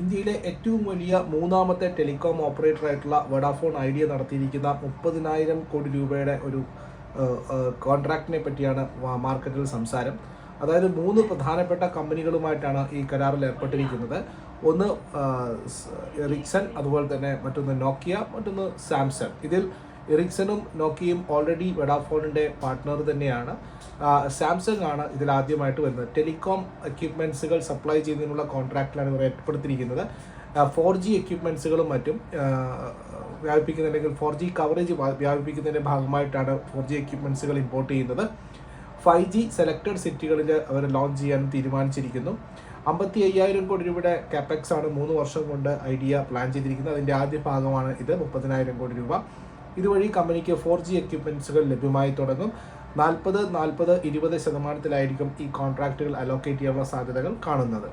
ഇന്ത്യയിലെ ഏറ്റവും വലിയ മൂന്നാമത്തെ ടെലികോം ഓപ്പറേറ്ററായിട്ടുള്ള വോഡാഫോൺ ഐഡിയ നടത്തിയിരിക്കുന്ന 30,000 കോടി രൂപയുടെ ഒരു കോൺട്രാക്റ്റിനെ പറ്റിയാണ് മാർക്കറ്റിൽ സംസാരം. അതായത് 3 പ്രധാനപ്പെട്ട കമ്പനികളുമായിട്ടാണ് ഈ കരാറിൽ ഏർപ്പെട്ടിരിക്കുന്നത്. ഒന്ന് എറിക്സൺ, അതുപോലെ തന്നെ മറ്റൊന്ന് നോക്കിയ, മറ്റൊന്ന് സാംസങ്. ഇതിൽ എറിക്സണും നോക്കിയയും ഓൾറെഡി വോഡാഫോണിൻ്റെ പാർട്ട്ണർ തന്നെയാണ്. സാംസങ് ആണ് ഇതിൽ ആദ്യമായിട്ട് വരുന്നത്. ടെലികോം എക്യുപ്മെൻറ്റ്സുകൾ സപ്ലൈ ചെയ്യുന്നതിനുള്ള കോൺട്രാക്റ്റിലാണ് ഇവർ ഏർപ്പെടുത്തിയിരിക്കുന്നത്. 4G എക്യുപ്മെൻറ്റ്സുകളും മറ്റും വ്യാപിപ്പിക്കുന്നതിൻ്റെ 4G കവറേജ് വ്യാപിപ്പിക്കുന്നതിൻ്റെ ഭാഗമായിട്ടാണ് 4G എക്യുപ്മെൻറ്റ്സുകൾ ഇമ്പോർട്ട് ചെയ്യുന്നത്. 5G സെലക്റ്റഡ് സിറ്റികളിൽ അവർ ലോഞ്ച് ചെയ്യാൻ തീരുമാനിച്ചിരിക്കുന്നു. 55,000 കോടി രൂപയുടെ കാപ്പെക്സ് ആണ് 3 വർഷം കൊണ്ട് ഐഡിയ പ്ലാൻ ചെയ്തിരിക്കുന്നത്. അതിൻ്റെ ആദ്യ ഭാഗമാണ് ഇത്, 30,000 കോടി രൂപ. ഇതുവഴി കമ്പനിക്ക് 4G എക്യുപ്മെൻറ്റ്സുകൾ ലഭ്യമായി തുടങ്ങും. 40-20% ഈ കോൺട്രാക്റ്റുകൾ അലോക്കേറ്റ് ചെയ്യാനുള്ള സാധ്യതകൾ കാണുന്നത്.